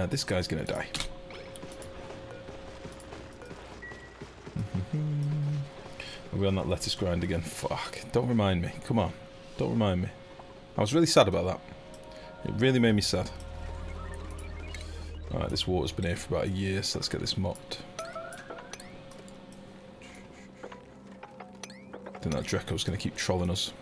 This guy's gonna die. Are we on that lettuce grind again? Fuck. Don't remind me. Come on. Don't remind me. I was really sad about that. It really made me sad. Alright, this water's been here for about a year, so let's get this mopped. I think that Draco's going to keep trolling us.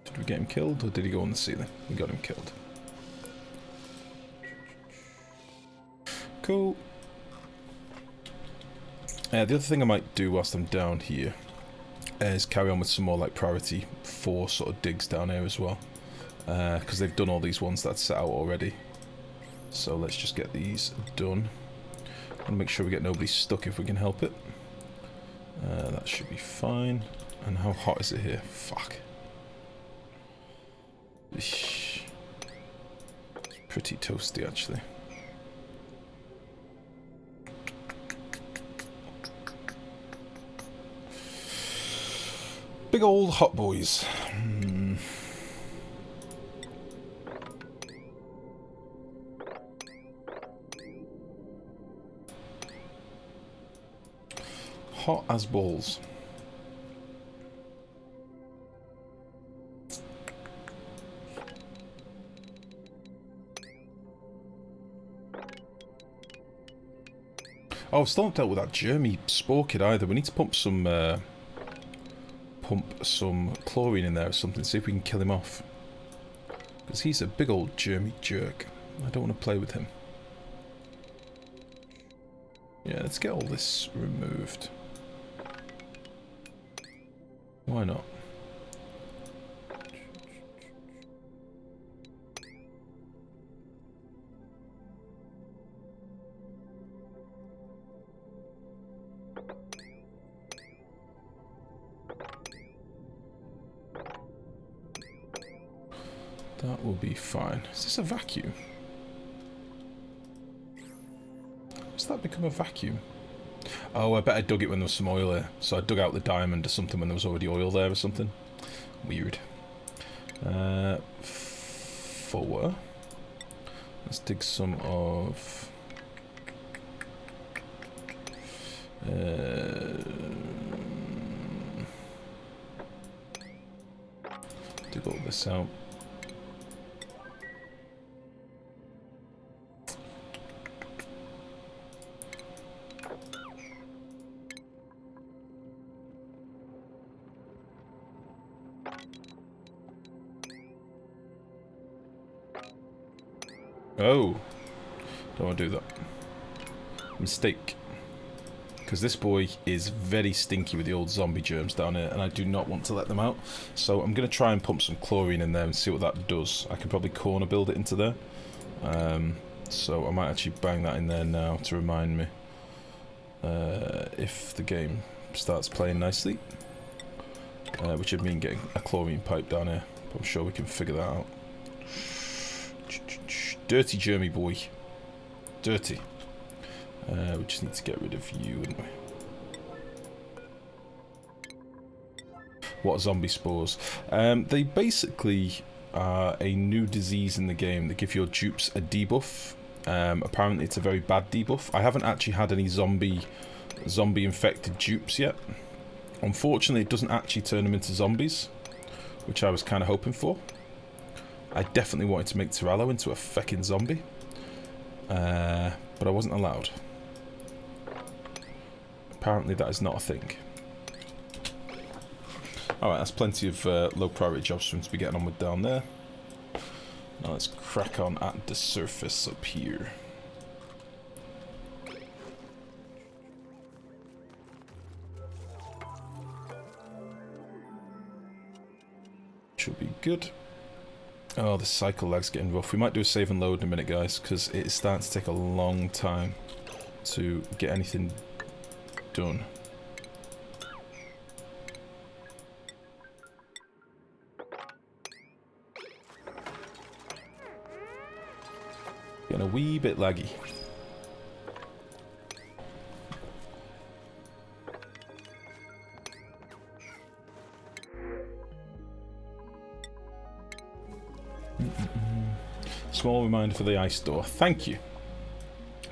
Did we get him killed, or did he go on the ceiling? We got him killed. Cool. The other thing I might do whilst I'm down here is carry on with some more like priority 4 sort of digs down here as well. Because they've done all these ones that set out already. So let's just get these done. And make sure we get nobody stuck if we can help it. That should be fine. And how hot is it here? Fuck. It's pretty toasty actually. Big old hot boys. Hot as balls. Oh, I've still not dealt with that Jeremy spore kid either. We need to pump some chlorine in there or something, see if we can kill him off. Because he's a big old Jeremy jerk. I don't want to play with him. Yeah, let's get all this removed. Why not? That will be fine. Is this a vacuum? Has that become a vacuum? Oh, I bet I dug it when there was some oil there. So I dug out the diamond or something when there was already oil there or something. Weird. 4. Let's dig some of... dig all this out. Oh, don't want to do that. Mistake. Because this boy is very stinky with the old zombie germs down here, and I do not want to let them out. So I'm going to try and pump some chlorine in there and see what that does. I can probably corner build it into there. So I might actually bang that in there now to remind me if the game starts playing nicely. Which would mean getting a chlorine pipe down here. But I'm sure we can figure that out. Dirty Jeremy boy. Dirty. We just need to get rid of you, wouldn't we? What zombie spores? They basically are a new disease in the game. They give your dupes a debuff. Apparently it's a very bad debuff. I haven't actually had any zombie infected dupes yet. Unfortunately, it doesn't actually turn them into zombies, which I was kind of hoping for. I definitely wanted to make Torello into a feckin' zombie, but I wasn't allowed. Apparently that is not a thing. Alright, that's plenty of low priority jobs for him to be getting on with down there. Now let's crack on at the surface up here. Should be good. Oh, the cycle lag's getting rough. We might do a save and load in a minute, guys, because it is starting to take a long time to get anything done. Getting a wee bit laggy. Small reminder for the ice door. Thank you.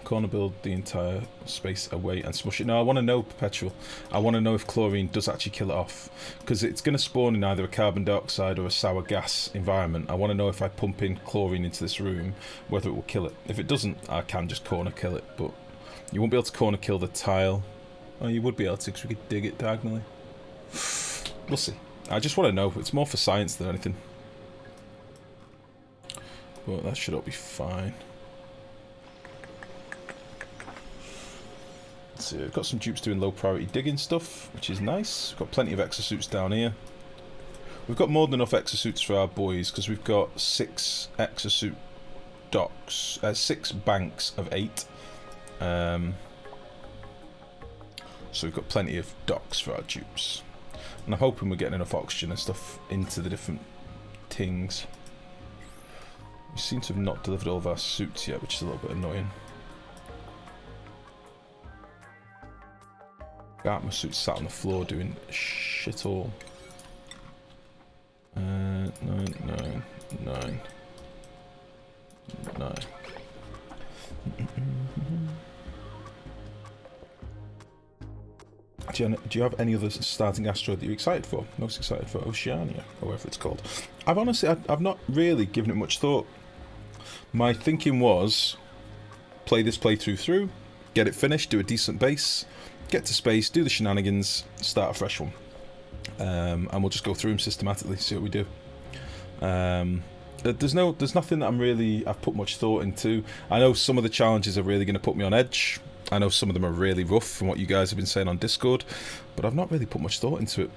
Corner build the entire space away and smush it. No, I want to know, Perpetual. I want to know if chlorine does actually kill it off. Because it's going to spawn in either a carbon dioxide or a sour gas environment. I want to know if I pump in chlorine into this room, whether it will kill it. If it doesn't, I can just corner kill it. But you won't be able to corner kill the tile. Oh, you would be able to, because we could dig it diagonally. We'll see. I just want to know. It's more for science than anything. But that should all be fine. Let's see, we've got some dupes doing low priority digging stuff, which is nice. We've got plenty of exosuits down here. We've got more than enough exosuits for our boys, because we've got 6 exosuit docks, 6 banks of 8. So we've got plenty of docks for our dupes. And I'm hoping we're getting enough oxygen and stuff into the different things. We seem to have not delivered all of our suits yet, which is a little bit annoying. Got my suit sat on the floor doing shit all. 9, 9, 9, 9. Do you have any other starting asteroid that you're excited for? Most excited for Oceania, or whatever it's called. I've not really given it much thought. My thinking was play this playthrough through, get it finished, do a decent base, get to space, do the shenanigans, start a fresh one. And we'll just go through them systematically, see what we do. There's nothing that I've put much thought into. I know some of the challenges are really going to put me on edge. I know some of them are really rough from what you guys have been saying on Discord, but I've not really put much thought into it.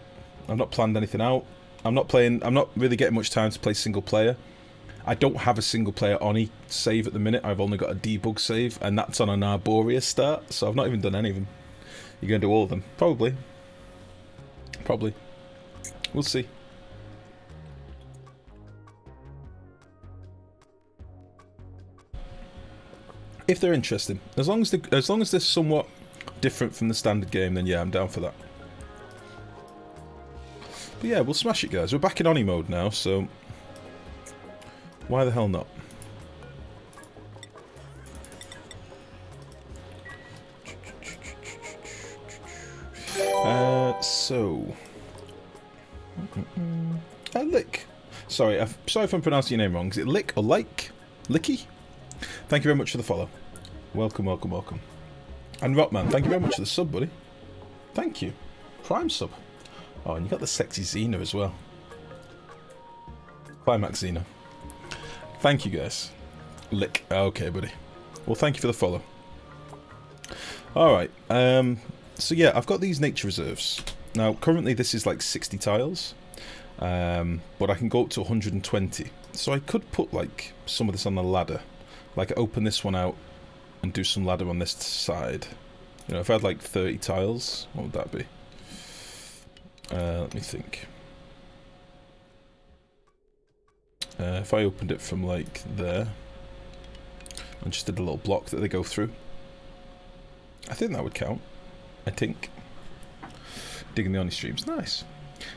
I've not planned anything out. I'm not really getting much time to play single player. I don't have a single player Oni save at the minute. I've only got a debug save, and that's on an Arboria start, so I've not even done any of them. You're going to do all of them? Probably. Probably. We'll see. If they're interesting. As long as they're somewhat different from the standard game, then yeah, I'm down for that. But yeah, we'll smash it, guys. We're back in Oni mode now, so why the hell not? Lick. Sorry if I'm pronouncing your name wrong. Is it Lick or Like? Licky? Thank you very much for the follow. Welcome, welcome, welcome. And Rockman, thank you very much for the sub, buddy. Thank you. Prime sub. Oh, and you got the sexy Xena as well. Climax Xena. Thank you, guys. Lick. Okay, buddy. Well, thank you for the follow. Alright, so yeah, I've got these nature reserves. Now, currently this is like 60 tiles, but I can go up to 120. So I could put like some of this on the ladder. Like open this one out and do some ladder on this side. You know, if I had like 30 tiles, what would that be? Let me think. If I opened it from like there and just did a little block that they go through, I think that would count. I think. Digging the Oni streams, nice.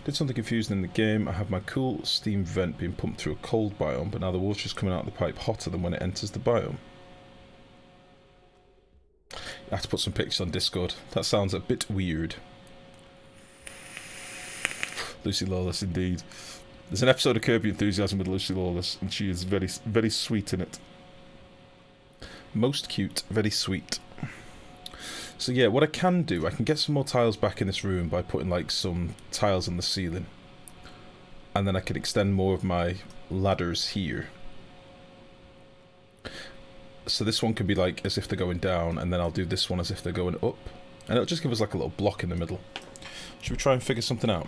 Did something confusing in the game. I have my cool steam vent being pumped through a cold biome, but now the water's coming out of the pipe hotter than when it enters the biome. I have to put some pictures on Discord. That sounds a bit weird. Lucy Lawless, indeed. There's an episode of Curb Your Enthusiasm with Lucy Lawless, and she is very, very sweet in it. Most cute, very sweet. So yeah, what I can do, I can get some more tiles back in this room by putting like some tiles on the ceiling. And then I can extend more of my ladders here. So this one can be like as if they're going down, and then I'll do this one as if they're going up. And it'll just give us like a little block in the middle. Should we try and figure something out?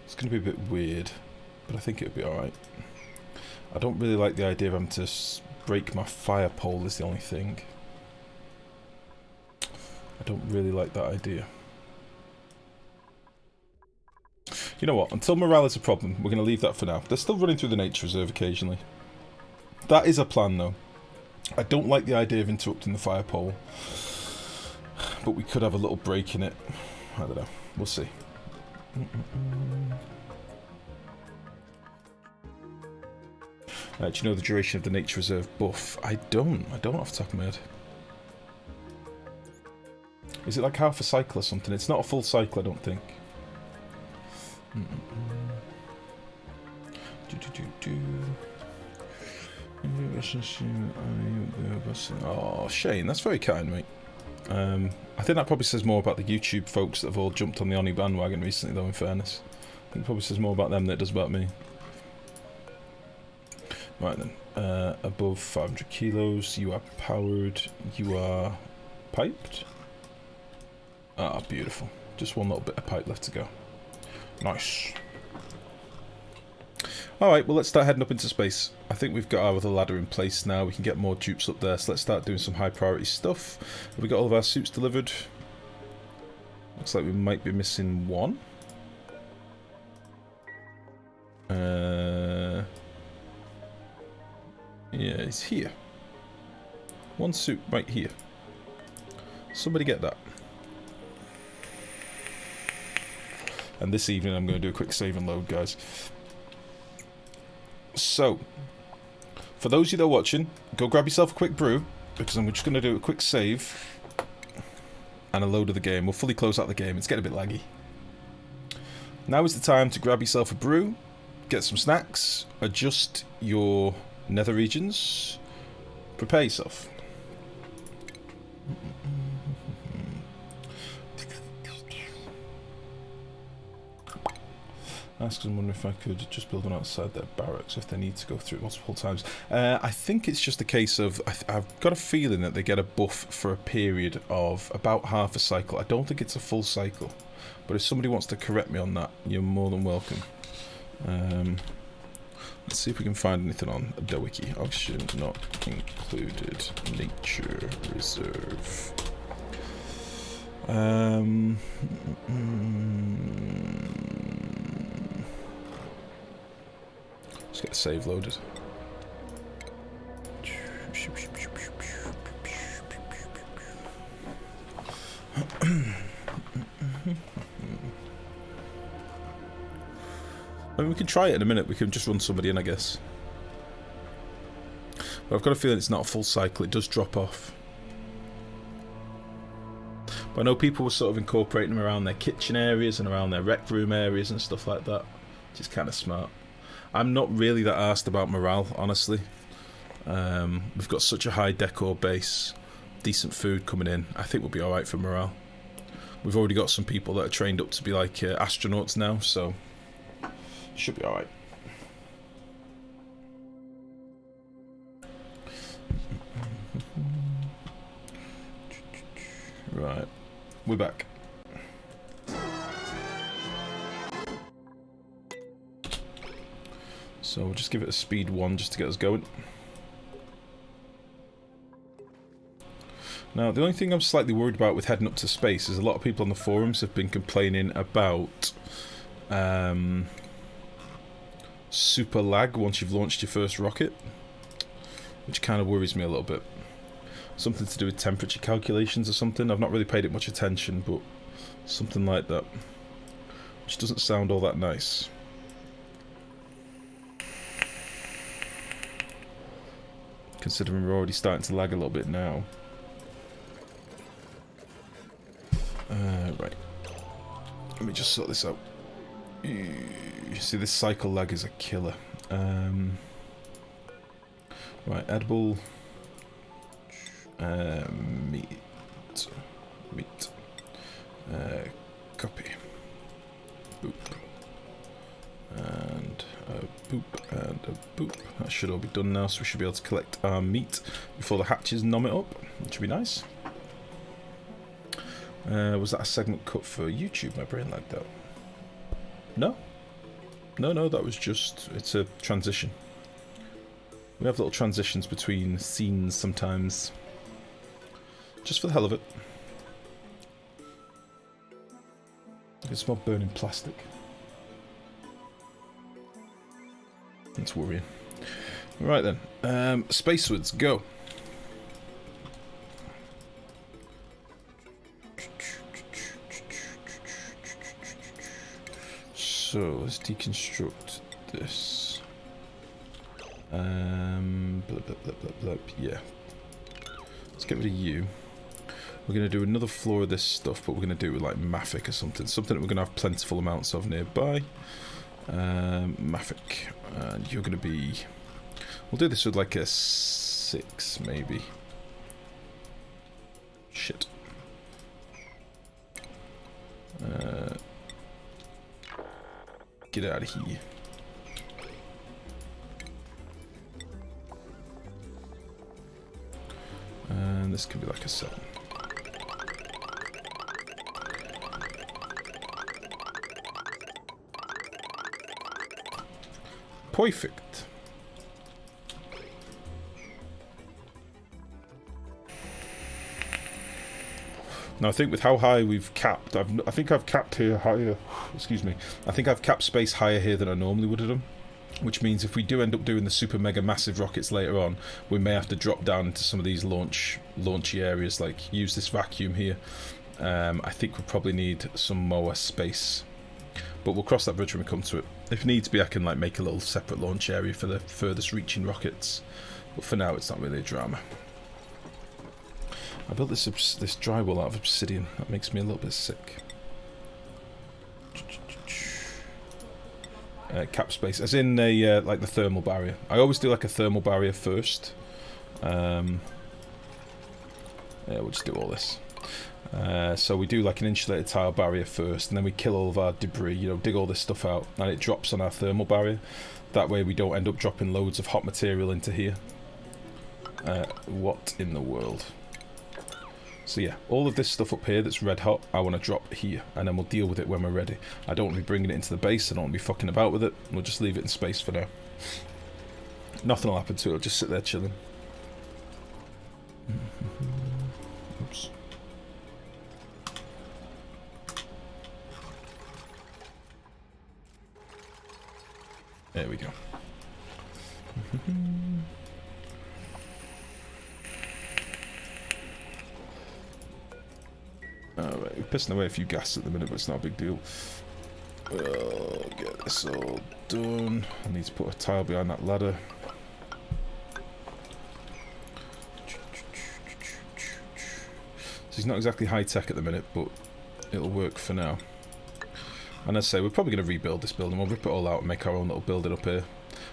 It's going to be a bit weird, but I think it'll be alright. I don't really like the idea of having to break my fire pole is the only thing. I don't really like that idea. You know what? Until morale is a problem, we're going to leave that for now. They're still running through the nature reserve occasionally. That is a plan, though. I don't like the idea of interrupting the fire pole, but we could have a little break in it. I don't know. We'll see. Do you know the duration of the nature reserve buff? I don't off the top of my head. Is it like half a cycle or something? It's not a full cycle, I don't think. Oh, Shane, that's very kind, mate. I think that probably says more about the YouTube folks that have all jumped on the Oni bandwagon recently, though, in fairness. I think it probably says more about them than it does about me. Right then, above 500 kilos, you are powered, you are piped. Ah, beautiful. Just one little bit of pipe left to go. Nice. Alright, well let's start heading up into space. I think we've got our other ladder in place now. We can get more dupes up there, so let's start doing some high priority stuff. Have we got all of our suits delivered? Looks like we might be missing one. Yeah, it's here. One suit right here. Somebody get that. And this evening I'm going to do a quick save and load, guys. So, for those of you that are watching, go grab yourself a quick brew, because I'm just going to do a quick save and a load of the game. We'll fully close out the game. It's getting a bit laggy. Now is the time to grab yourself a brew, get some snacks, adjust your nether regions, prepare yourself. Ask someone if I could just build one outside their barracks if they need to go through it multiple times. I think it's just a case of... I've got a feeling that they get a buff for a period of about half a cycle. I don't think it's a full cycle. But if somebody wants to correct me on that, you're more than welcome. Let's see if we can find anything on the wiki. Oxygen not included. Nature reserve. Let's get the save loaded. I mean, we can try it in a minute. We can just run somebody in, I guess. But I've got a feeling it's not a full cycle. It does drop off. But I know people were sort of incorporating them around their kitchen areas and around their rec room areas and stuff like that, which is kind of smart. I'm not really that arsed about morale, honestly. We've got such a high decor base, decent food coming in. I think we'll be alright for morale. We've already got some people that are trained up to be like astronauts now, so should be alright. Right, we're back. So we'll just give it a speed 1 just to get us going. Now, the only thing I'm slightly worried about with heading up to space is a lot of people on the forums have been complaining about super lag once you've launched your first rocket, which kind of worries me a little bit. Something to do with temperature calculations or something. I've not really paid it much attention, but something like that, which doesn't sound all that nice. Considering we're already starting to lag a little bit now. Right. Let me just sort this out. You see, this cycle lag is a killer. Right, edible. Meat. Copy. Boop. And a boop and a boop. That should all be done now, so we should be able to collect our meat before the hatches nom it up, which would be nice. Was that a segment cut for YouTube? My brain lagged out. No? No, that was just... It's a transition. We have little transitions between scenes sometimes. Just for the hell of it. I can smell burning plastic. That's worrying. Right then. Spacewards, go. So, let's deconstruct this. Blip, blip, blip, blip, blip. Yeah. Let's get rid of you. We're going to do another floor of this stuff, but we're going to do it with like Mafic or something. Something that we're going to have plentiful amounts of nearby. Mafic. And you're going to be... We'll do this with like a 6, maybe. Shit. Get out of here. And this could be like a 7. Perfect. Now I think with how high we've capped, I think I've capped here higher. Excuse me. I think I've capped space higher here than I normally would have done. Which means if we do end up doing the super mega massive rockets later on, we may have to drop down into some of these launchy areas, like use this vacuum here. I think we probably need some more space. But we'll cross that bridge when we come to it. If needs be, I can like make a little separate launch area for the furthest reaching rockets. But for now, it's not really a drama. I built this drywall out of obsidian. That makes me a little bit sick. Cap space, as in a like the thermal barrier. I always do like a thermal barrier first. Yeah, we'll just do all this. So we do like an insulated tile barrier first, and then we kill all of our debris, you know, dig all this stuff out, and it drops on our thermal barrier. That way we don't end up dropping loads of hot material into here. What in the world? So yeah, all of this stuff up here that's red hot, I want to drop here, and then we'll deal with it when we're ready. I don't want to be bringing it into the base, I don't want to be fucking about with it. We'll just leave it in space for now. Nothing will happen to it, it'll just sit there chilling. Oops. There we go. Alright, we're pissing away a few gas at the minute, but it's not a big deal. Get this all done. I need to put a tile behind that ladder. So it's not exactly high tech at the minute, but it'll work for now. And as I say, we're probably going to rebuild this building. We'll rip it all out and make our own little building up here.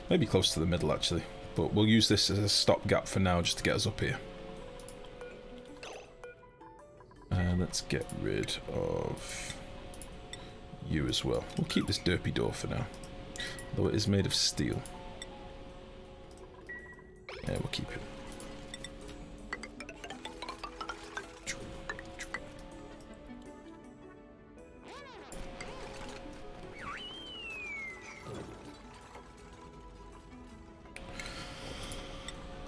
Maybe close to the middle, actually. But we'll use this as a stopgap for now, just to get us up here. And let's get rid of you as well. We'll keep this derpy door for now, though it is made of steel. Yeah, we'll keep it.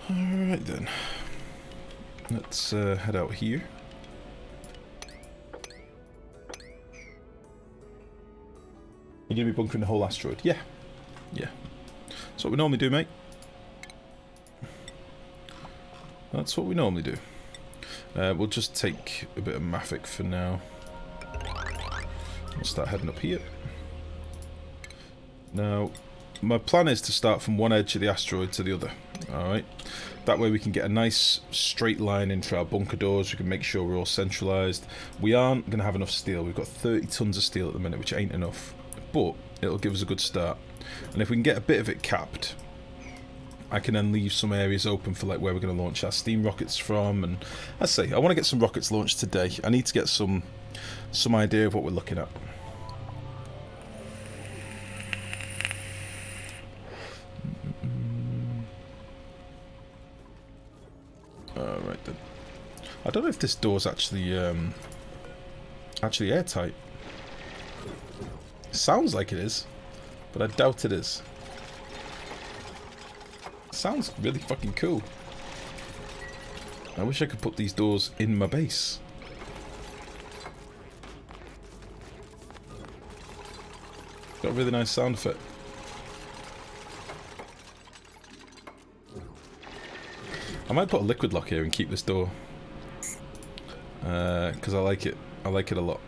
Alright then. Let's head out here. You're going to be bunkering the whole asteroid? Yeah. Yeah. That's what we normally do, mate. That's what we normally do. We'll just take a bit of Mafic for now. We'll start heading up here. Now, my plan is to start from one edge of the asteroid to the other. Alright. That way we can get a nice straight line into our bunker doors. We can make sure we're all centralised. We aren't going to have enough steel. We've got 30 tons of steel at the minute, which ain't enough. But it'll give us a good start. And if we can get a bit of it capped, I can then leave some areas open for like where we're going to launch our steam rockets from. And I say, I want to get some rockets launched today. I need to get some idea of what we're looking at. Alright then. I don't know if this door's actually airtight. Sounds like it is, but I doubt it is. Sounds really fucking cool. I wish I could put these doors in my base. Got a really nice sound effect. I might put a liquid lock here and keep this door. Because I like it. I like it a lot.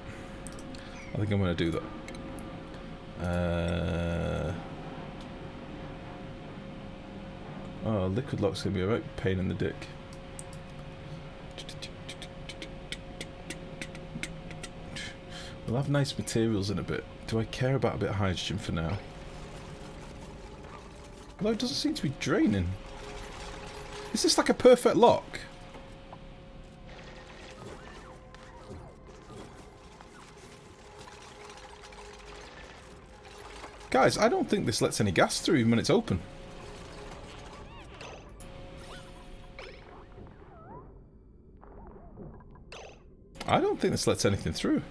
I think I'm going to do that. Oh, liquid lock's gonna be a right pain in the dick. We'll have nice materials in a bit. Do I care about a bit of hydrogen for now? Although it doesn't seem to be draining. Is this like a perfect lock? Guys, I don't think this lets any gas through even when it's open. I don't think this lets anything through.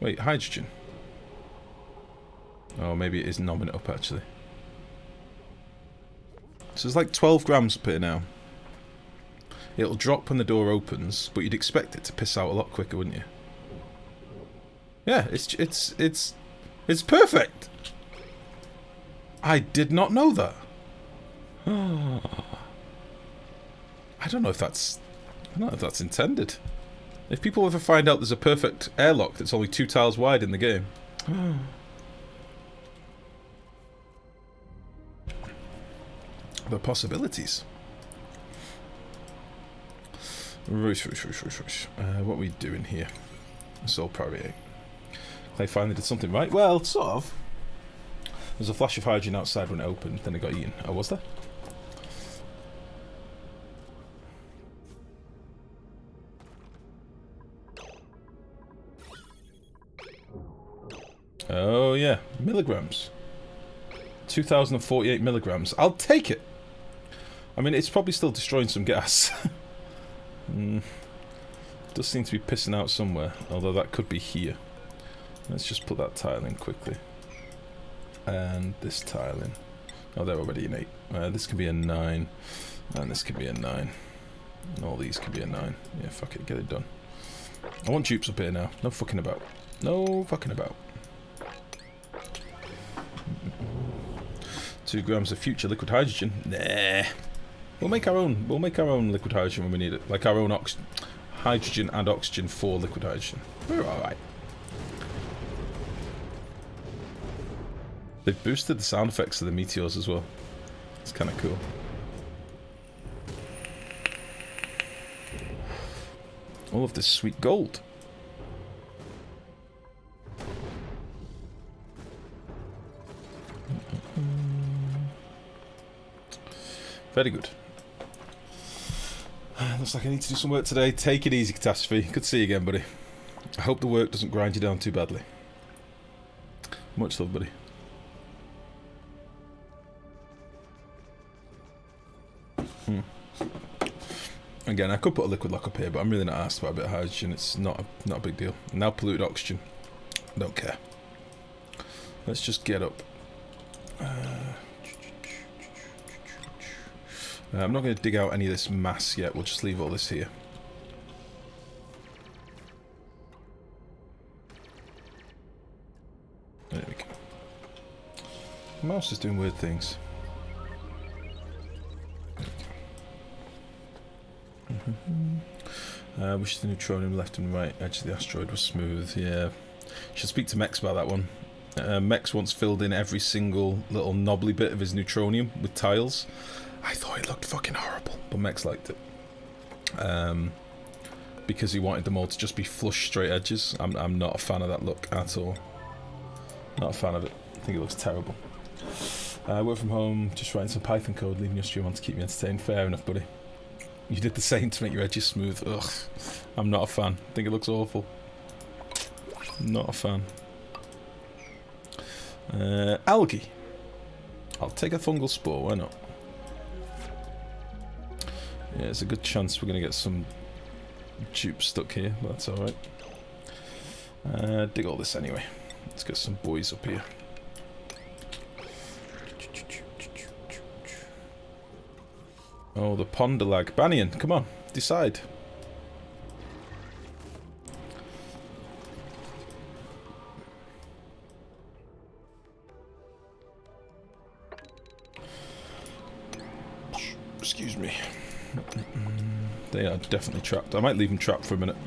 Wait, hydrogen. Oh, maybe it is nomming it up actually. So there's like 12 grams up here now. It'll drop when the door opens, but you'd expect it to piss out a lot quicker, wouldn't you? Yeah, it's perfect. I did not know that. I don't know if that's intended. If people ever find out there's a perfect airlock that's only 2 tiles wide in the game. The possibilities. What are we doing here? Sole priority. Klei finally did something right. Well, sort of. There's a flash of hydrogen outside when it opened, then it got eaten. Oh, was there? Oh yeah, milligrams. 2048 milligrams. I'll take it. I mean, it's probably still destroying some gas. Does seem to be pissing out somewhere, although that could be here. Let's just put that tile in quickly. And this tile in. Oh, they're already an 8. This can be a 9. And this can be a 9. And all these can be a 9. Yeah, fuck it, get it done. I want dupes up here now. No fucking about. No fucking about. 2 grams of future liquid hydrogen. Nah. We'll make our own liquid hydrogen when we need it. Like our own hydrogen and oxygen for liquid hydrogen. We're alright. They've boosted the sound effects of the meteors as well. It's kind of cool. All of this sweet gold. Very good. Looks like I need to do some work today. Take it easy, Catastrophe. Good to see you again, buddy. I hope the work doesn't grind you down too badly. Much love, buddy. Again, I could put a liquid lock up here, but I'm really not asked about a bit of hydrogen. It's not a big deal. Now polluted oxygen. Don't care. Let's just get up. I'm not going to dig out any of this mass yet. We'll just leave all this here. There we go. The mouse is doing weird things. Wish the neutronium left and right edge of the asteroid was smooth. Yeah. Should speak to Mex about that one. Mex once filled in every single little knobbly bit of his neutronium with tiles. I thought it looked fucking horrible, but Mex liked it. Because he wanted them all to just be flush straight edges. I'm not a fan of that look at all. Not a fan of it. I think it looks terrible. Work from home, just writing some Python code, leaving your stream on to keep me entertained. Fair enough, buddy. You did the same to make your edges smooth. Ugh. I'm not a fan. I think it looks awful. Not a fan. Algae. I'll take a fungal spore, why not? Yeah, there's a good chance we're going to get some dupes stuck here, but that's alright. Dig all this anyway. Let's get some boys up here. Oh, the Ponderlag. Banyan, come on, decide. Excuse me. They are definitely trapped. I might leave them trapped for a minute.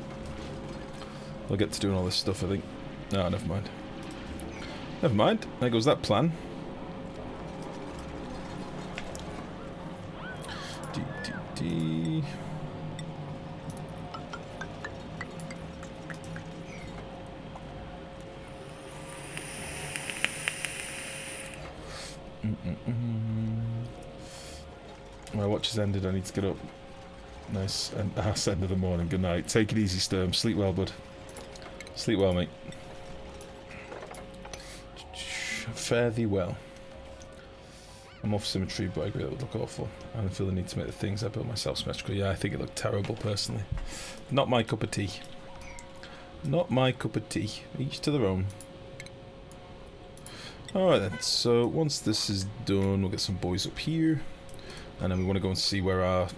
I'll get to doing all this stuff, I think. No, never mind. Never mind. There goes that plan. GG. My watch has ended, I need to get up. Nice, and ass end of the morning. Good night. Take it easy, Sturm. Sleep well, bud. Sleep well, mate. Fare thee well. I'm off symmetry, but I agree that would look awful. I don't feel the need to make the things I built myself symmetrical. Yeah, I think it looked terrible, personally. Not my cup of tea. Not my cup of tea. Each to their own. Alright then, so once this is done, we'll get some boys up here. And then we want to go and see where our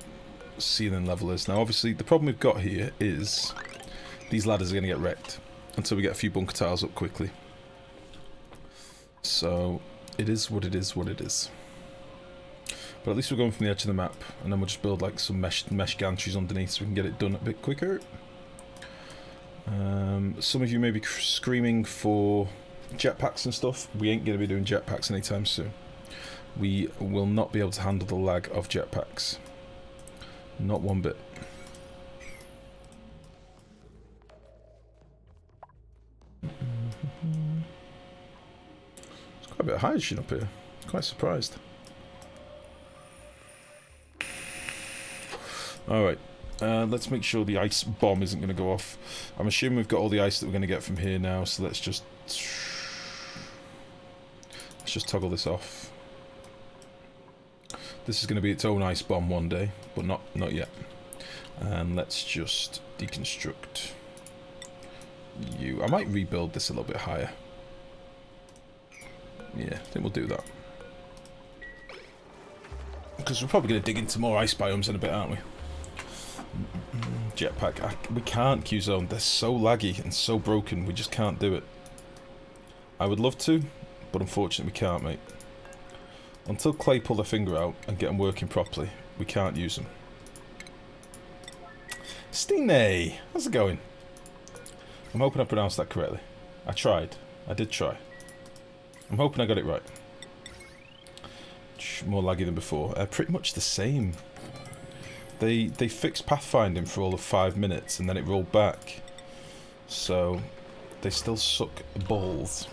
ceiling level is. Now, obviously, the problem we've got here is these ladders are going to get wrecked until we get a few bunker tiles up quickly. So, it is what it is what it is. But at least we're going from the edge of the map, and then we'll just build like some mesh gantries underneath so we can get it done a bit quicker. Some of you may be screaming for jetpacks and stuff. We ain't going to be doing jetpacks anytime soon. We will not be able to handle the lag of jetpacks. Not one bit. There's quite a bit of hydrogen up here. Quite surprised. Alright. Let's make sure the ice bomb isn't going to go off. I'm assuming we've got all the ice that we're going to get from here now, so let's just toggle this off. This is going to be its own ice bomb one day, but not yet. And let's just deconstruct you. I might rebuild this a little bit higher. Yeah, I think we'll do that. Because we're probably going to dig into more ice biomes in a bit, aren't we? Jetpack. We can't Q-zone. They're so laggy and so broken. We just can't do it. I would love to, but unfortunately we can't, mate. Until Klei pull their finger out and get them working properly, we can't use them. Stine! How's it going? I'm hoping I pronounced that correctly. I tried. I did try. I'm hoping I got it right. More laggy than before. Pretty much the same. They fixed pathfinding for all of 5 minutes and then it rolled back. So, they still suck balls.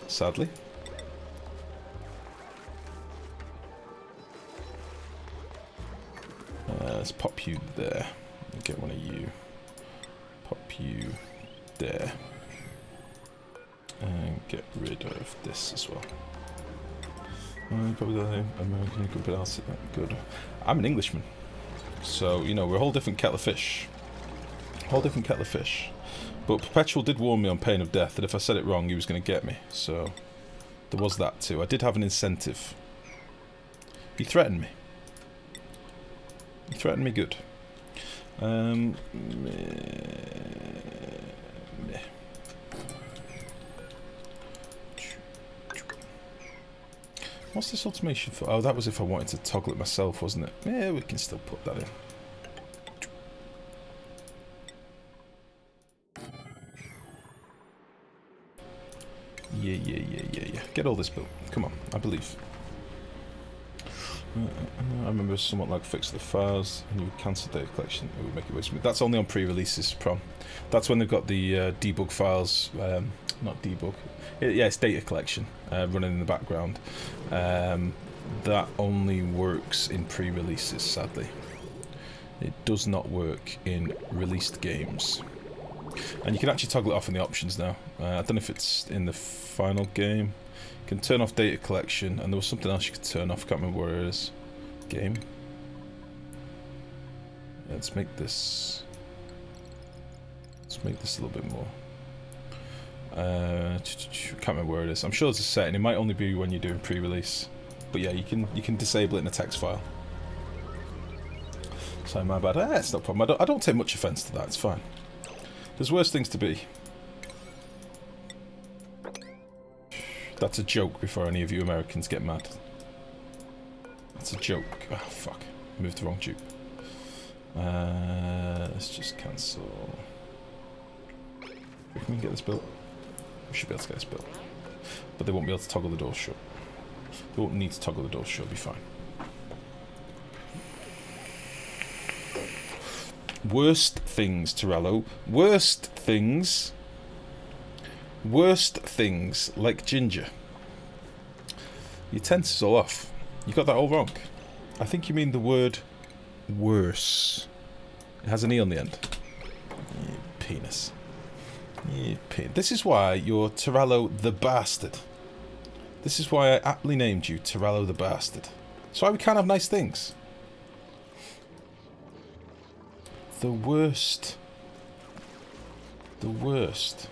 Sadly. Let's pop you there. Get one of you. Pop you there. And get rid of this as well. Probably got an American company. Good. I'm an Englishman. So, you know, we're a whole different kettle of fish. Whole different kettle of fish. But Perpetual did warn me on pain of death that if I said it wrong, he was going to get me. So, there was that too. I did have an incentive. He threatened me. He threatened me good. What's this automation for? Oh, that was if I wanted to toggle it myself, wasn't it? Yeah, we can still put that in. Yeah. Get all this built. Come on, I believe. I remember somewhat like fix the files and you would cancel data collection. It would make it way smooth. That's only on pre-releases, Prom. That's when they've got the debug files. Not debug. Yeah, it's data collection running in the background. That only works in pre-releases, sadly. It does not work in released games. And you can actually toggle it off in the options now. I don't know if it's in the final game. You can turn off data collection, and there was something else you could turn off. I can't remember where it is. Game. Let's make this. Let's make this a little bit more. Can't remember where it is. I'm sure there's a setting. It might only be when you're doing pre-release. But yeah, you can disable it in a text file. So my bad. It's no problem. I don't take much offence to that. It's fine. There's worse things to be. That's a joke before any of you Americans get mad. That's a joke. Oh, fuck. Moved the wrong dupe. Let's just cancel. Can we get this built? We should be able to get this built. But they won't be able to toggle the door shut. They won't need to toggle the door shut, it'll be fine. Worst things, Torello. Worst things. Worst things, like ginger. Your tense is all off. You got that all wrong. I think you mean the word worse. It has an E on the end. You penis. You penis. This is why you're Torello the Bastard. This is why I aptly named you Torello the Bastard. That's why we can't have nice things. The worst. The worst.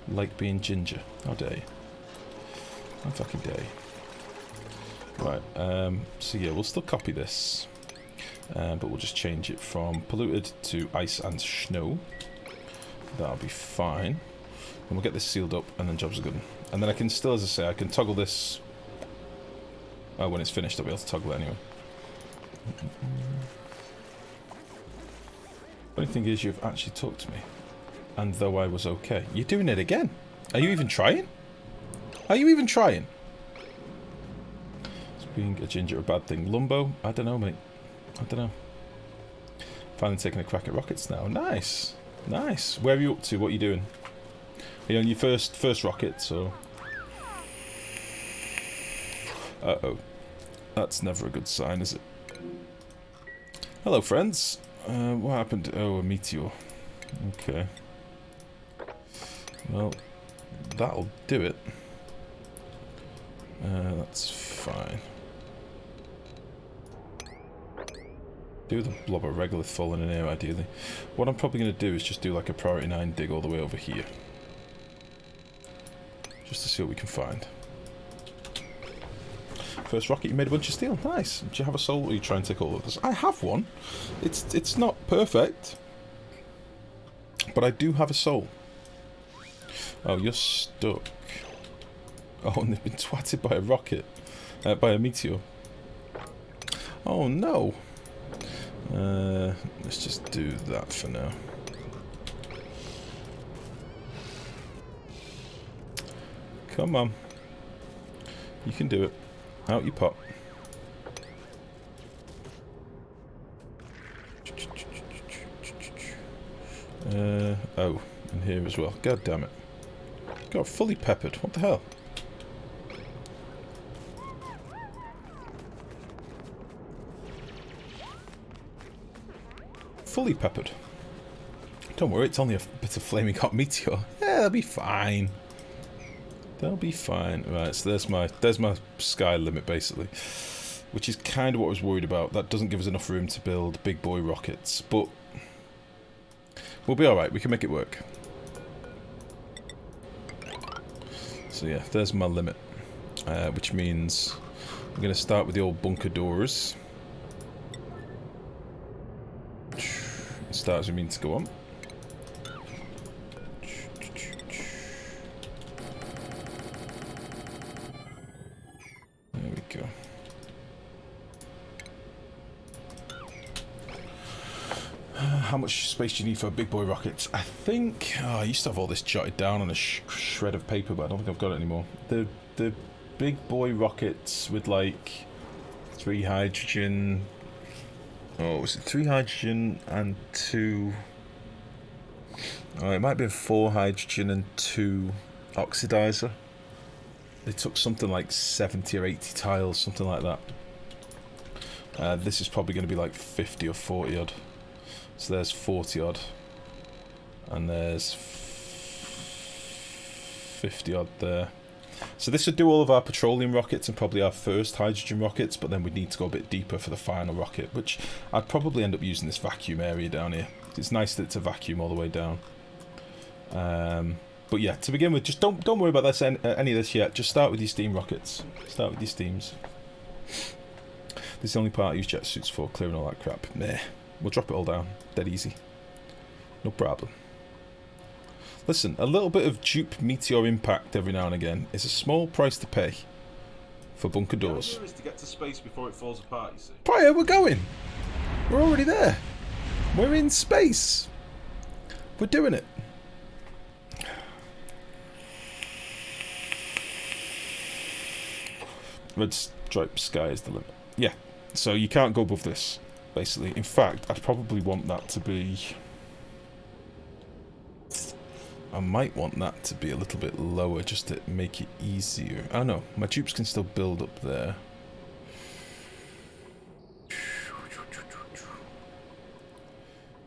Like being ginger. How dare you? How fucking dare you? Right, so yeah, we'll still copy this. But we'll just change it from polluted to ice and snow. That'll be fine. And we'll get this sealed up and then jobs are good. And then I can still, as I say, I can toggle this. Oh, when it's finished I'll be able to toggle it anyway. Funny thing is, you've actually talked to me. And though I was okay. You're doing it again. Are you even trying? Are you even trying? Is being a ginger a bad thing? Lumbo? I don't know, mate. I don't know. Finally taking a crack at rockets now. Nice. Nice. Where are you up to? What are you doing? Are you on your first rocket, so... Uh-oh. That's never a good sign, is it? Hello, friends. What happened? Oh, a meteor. Okay. Well, that'll do it. That's fine. Do the blob of regolith falling in here, ideally. What I'm probably going to do is just do like a priority 9 dig all the way over here. Just to see what we can find. First rocket, you made a bunch of steel. Nice. Do you have a soul, or are you trying to take all of this? I have one. It's not perfect. But I do have a soul. Oh, you're stuck. Oh, and they've been twatted by a rocket. By a meteor. Oh, no. Let's just do that for now. Come on. You can do it. Out you pop. Oh, and here as well. God damn it. God, fully peppered. What the hell? Fully peppered. Don't worry, it's only a bit of flaming hot meteor. Yeah, they'll be fine. They'll be fine. Right, so there's my sky limit basically, which is kind of what I was worried about. That doesn't give us enough room to build big boy rockets, but we'll be all right. We can make it work. So yeah, there's my limit, which means I'm going to start with the old bunker doors. Start as we mean to go on. There we go. How much space do you need for a big boy rocket? I think... Oh, I used to have all this jotted down on a shred of paper, but I don't think I've got it anymore. The big boy rockets with like 3 hydrogen... Oh, was it 3 hydrogen and 2... Oh, it might have been 4 hydrogen and 2 oxidizer. They took something like 70 or 80 tiles, something like that. This is probably going to be like 50 or 40 odd. So there's 40 odd. And there's 50 odd there. So this would do all of our petroleum rockets and probably our first hydrogen rockets, but then we'd need to go a bit deeper for the final rocket, which I'd probably end up using this vacuum area down here. It's nice that it's a vacuum all the way down. But yeah, to begin with, just don't worry about this, any of this yet. Just start with your steam rockets. Start with your steams. This is the only part I use jet suits for, clearing all that crap. Meh. We'll drop it all down. Dead easy. No problem. Listen, a little bit of dupe meteor impact every now and again is a small price to pay for bunker doors. The idea is to get to space before it falls apart, you see. Prior, we're going. We're already there. We're in space. We're doing it. Red stripe sky is the limit. Yeah, so you can't go above this. basically. In fact, I'd probably want that to be... I might want that to be a little bit lower just to make it easier. Oh no, my dupes can still build up there.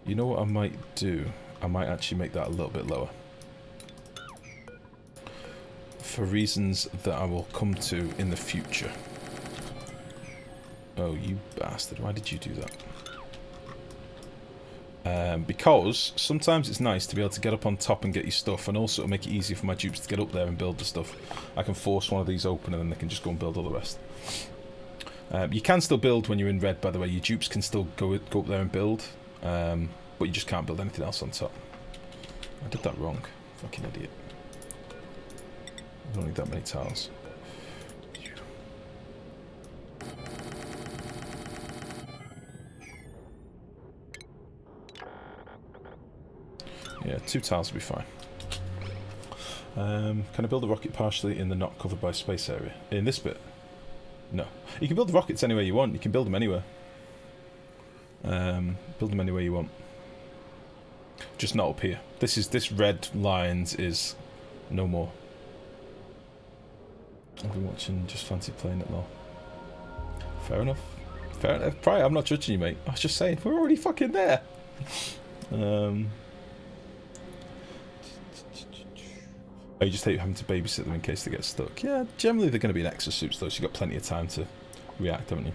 You know what I might do? I might actually make that a little bit lower. For reasons that I will come to in the future. Oh, you bastard. Why did you do that? Because sometimes it's nice to be able to get up on top and get your stuff, and also make it easier for my dupes to get up there and build the stuff. I can force one of these open and then they can just go and build all the rest. You can still build when you're in red, by the way. Your dupes can still go up there and build, but you just can't build anything else on top. I did that wrong. Fucking idiot. I don't need that many tiles. Yeah, 2 tiles will be fine. Can I build a rocket partially in the not covered by space area? In this bit? No. You can build the rockets anywhere you want. You can build them anywhere. Build them anywhere you want. Just not up here. This red lines is no more. I've been watching, just fancy playing it more. Fair enough. Fair enough. Probably, I'm not judging you, mate. I was just saying, we're already fucking there. Oh, you just hate having to babysit them in case they get stuck. Yeah, generally they're going to be in exosuits though, so you've got plenty of time to react, haven't you?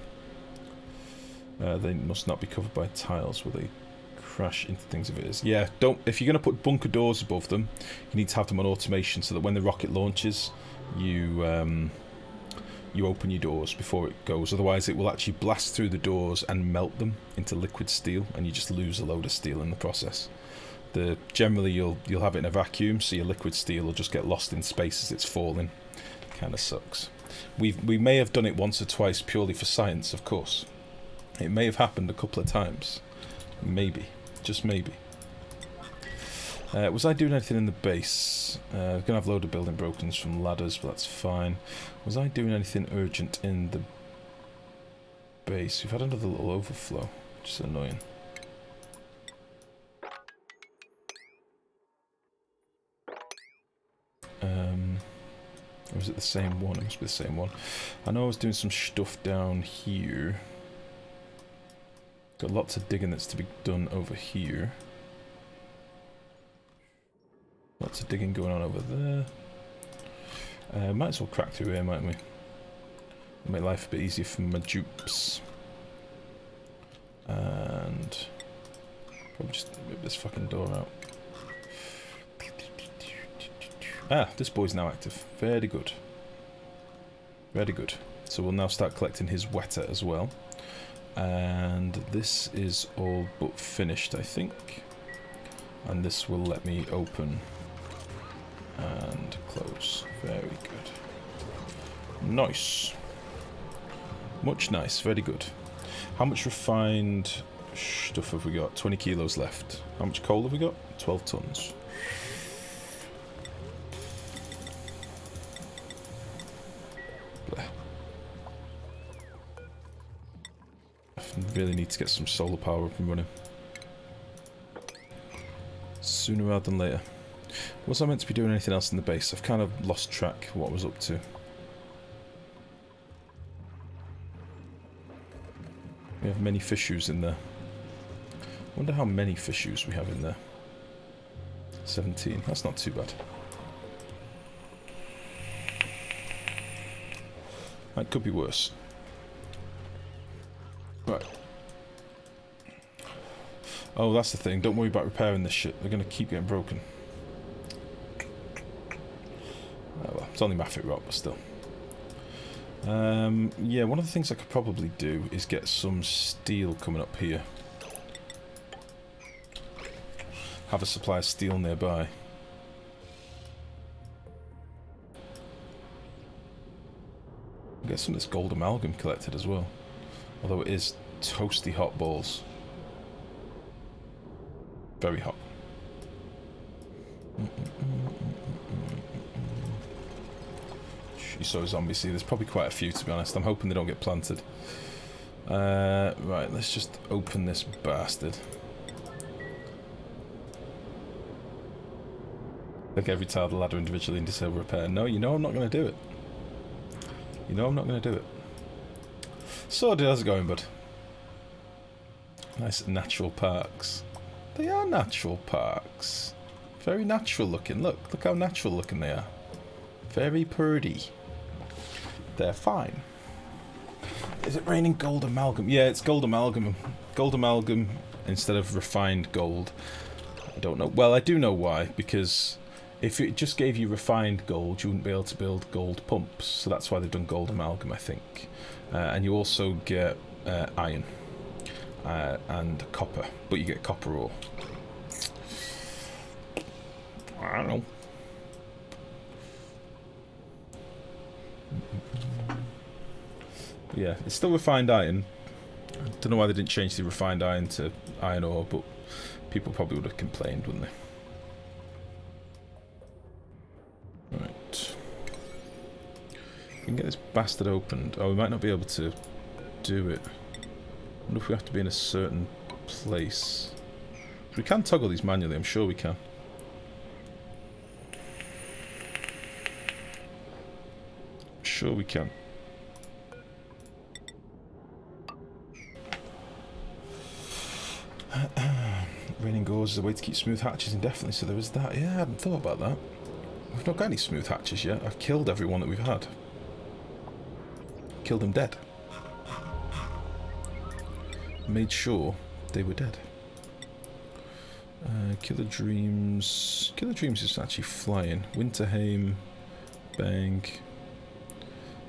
They must not be covered by tiles. Will they crash into things if it is? Yeah, don't. If you're going to put bunker doors above them, you need to have them on automation so that when the rocket launches, you open your doors before it goes. Otherwise, it will actually blast through the doors and melt them into liquid steel, and you just lose a load of steel in the process. Generally, you'll have it in a vacuum, so your liquid steel will just get lost in space as it's falling. Kind of sucks. We may have done it once or twice purely for science, of course. It may have happened a couple of times. Maybe. Just maybe. Was I doing anything in the base? I'm going to have a load of building brokens from ladders, but that's fine. Was I doing anything urgent in the base? We've had another little overflow, which is annoying. Or is it the same one? It must be the same one. I know I was doing some stuff down here. Got lots of digging that's to be done over here. Lots of digging going on over there. Might as well crack through here, mightn't we? Make life a bit easier for my dupes. And probably just rip this fucking door out. Ah, this boy's now active. Very good. Very good. So we'll now start collecting his wetter as well. And this is all but finished, I think. And this will let me open and close. Very good. Nice. Much nice. Very good. How much refined stuff have we got? 20 kilos left. How much coal have we got? 12 tons. Really need to get some solar power up and running. Sooner rather than later. Was I meant to be doing anything else in the base? I've kind of lost track of what I was up to. We have many fishes in there. I wonder how many fishes we have in there. 17. That's not too bad. That could be worse. Right. Oh, that's the thing. Don't worry about repairing this shit. They're going to keep getting broken. Oh, well, it's only mafic rock, but still. Yeah, one of the things I could probably do is get some steel coming up here. Have a supply of steel nearby. Get some of this gold amalgam collected as well. Although it is toasty hot balls. Very hot. You saw a zombie. See, there's probably quite a few, to be honest. I'm hoping they don't get planted. Right, let's just open this bastard. Like every tile the ladder individually and disable repair. No, you know I'm not going to do it. You know I'm not going to do it. So, how's it going, bud? Nice natural parks. They are natural parks. Very natural looking. Look how natural looking they are. Very pretty. They're fine. Is it raining gold amalgam? Yeah, it's gold amalgam. Gold amalgam instead of refined gold. I don't know. Well, I do know why. Because if it just gave you refined gold, you wouldn't be able to build gold pumps. So that's why they've done gold amalgam, I think. And you also get iron and copper. But you get copper ore. I don't know. Yeah, it's still refined iron. I don't know why they didn't change the refined iron to iron ore, but people probably would have complained, wouldn't they? Right. We can get this bastard opened. Oh, we might not be able to do it. I wonder if we have to be in a certain place. We can toggle these manually, I'm sure we can. Sure we can. Raining gauze is a way to keep smooth hatches indefinitely, so there is that. Yeah, I hadn't thought about that. We've not got any smooth hatches yet. I've killed everyone that we've had. Killed them dead. Made sure they were dead. Killer Dreams... Killer Dreams is actually flying. Winterheim. Bang.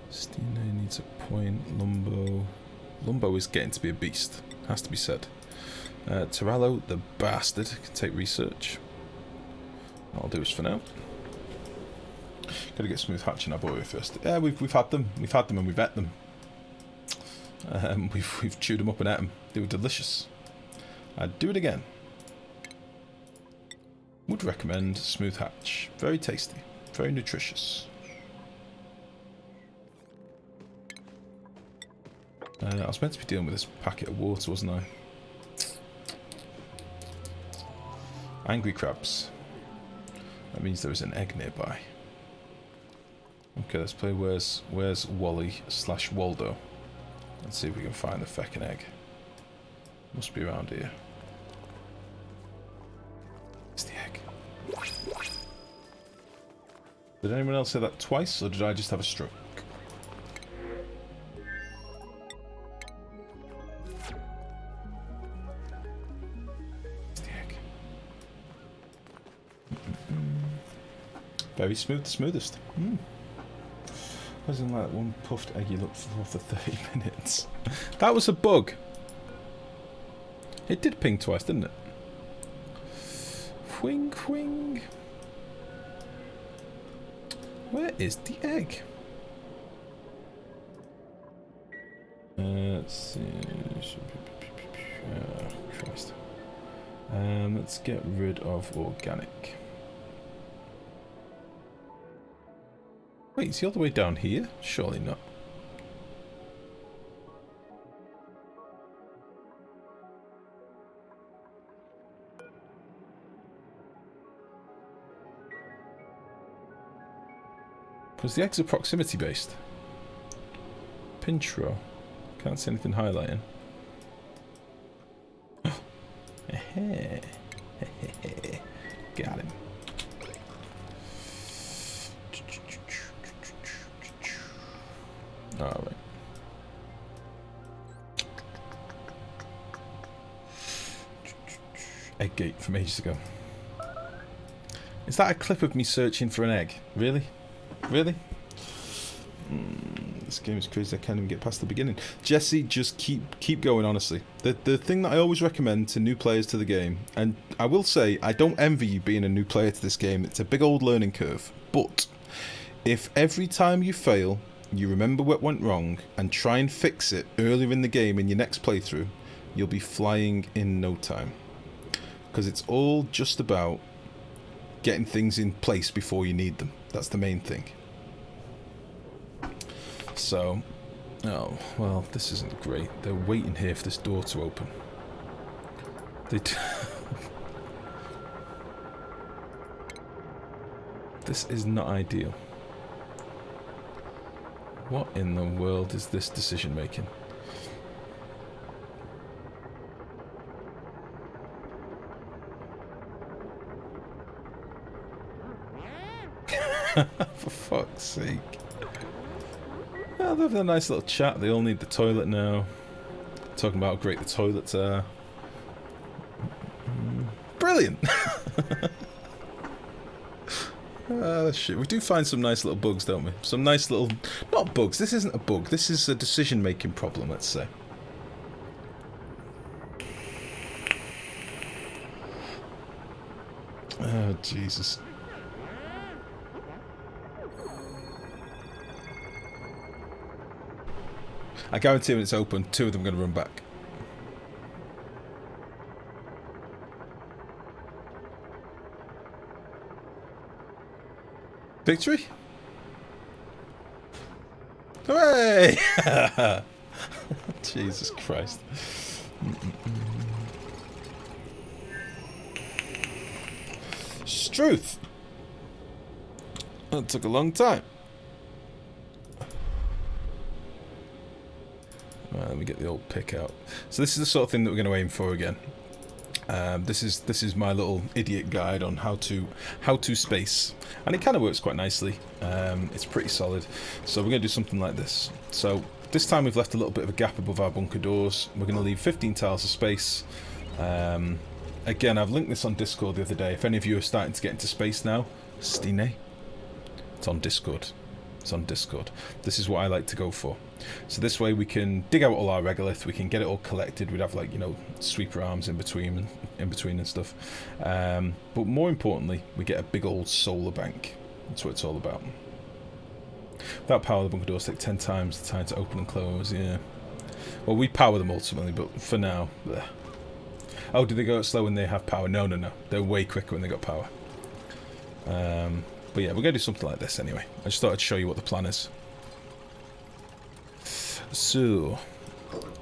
Stina needs a point. Lumbo. Lumbo is getting to be a beast. Has to be said. Torello, the bastard, can take research. I'll do this for now. Gotta get smooth hatch in Arboria first. Yeah, we've had them. We've had them and we've ate them. We've chewed them up and ate them. They were delicious. I'd do it again. Would recommend smooth hatch. Very tasty. Very nutritious. I was meant to be dealing with this packet of water, wasn't I? Angry crabs. That means there is an egg nearby. Okay, let's play where's Wally / Waldo. Let's see if we can find the feckin' egg. Must be around here. It's the egg. Did anyone else say that twice, or did I just have a stroke? Very smooth, the smoothest. Wasn't like one puffed egg you looked for 30 minutes. That was a bug. It did ping twice, didn't it? Whing, whing. Where is the egg? Let's see. Oh, Christ. Let's get rid of organic. Wait, is he all the way down here? Surely not. Was the eggs are proximity based? Pinch row. Can't see anything highlighting. Got him. Alright. Egg gate from ages ago. Is that a clip of me searching for an egg? Really? Really? This game is crazy. I can't even get past the beginning. Jesse, just keep going, honestly. The thing that I always recommend to new players to the game, and I will say, I don't envy you being a new player to this game. It's a big old learning curve. But if every time you fail, you remember what went wrong and try and fix it earlier in the game in your next playthrough, you'll be flying in no time. Because it's all just about getting things in place before you need them. That's the main thing. So, Oh, well, this isn't great. They're waiting here for this door to open. This is not ideal. What in the world is this decision making? For fuck's sake. Oh, they're having a nice little chat. They all need the toilet now. Talking about how great the toilets are. Brilliant! Shit. We do find some nice little bugs, don't we? Some nice little... Not bugs. This isn't a bug. This is a decision-making problem, let's say. Oh, Jesus. I guarantee when it's open, 2 of them are going to run back. Victory? Hooray! Jesus Christ. Struth! That took a long time. Right, let me get the old pick out. So this is the sort of thing that we're going to aim for again. This is my little idiot guide on how to space, and it kind of works quite nicely. It's pretty solid. So we're going to do something like this. So this time we've left a little bit of a gap above our bunker doors. We're going to leave 15 tiles of space. Again, I've linked this on Discord the other day. If any of you are starting to get into space now, Stine, it's on Discord. It's on Discord. This is what I like to go for. So this way we can dig out all our regolith, we can get it all collected, we'd have, like, you know, sweeper arms in between and stuff. But more importantly, we get a big old solar bank. That's what it's all about. Without power, the bunker doors take 10 times the time to open and close, yeah. Well, we power them ultimately, but for now, bleh. Oh, do they go slow when they have power? No, no, no. They're way quicker when they got power. But yeah, we're going to do something like this anyway. I just thought I'd show you what the plan is. So,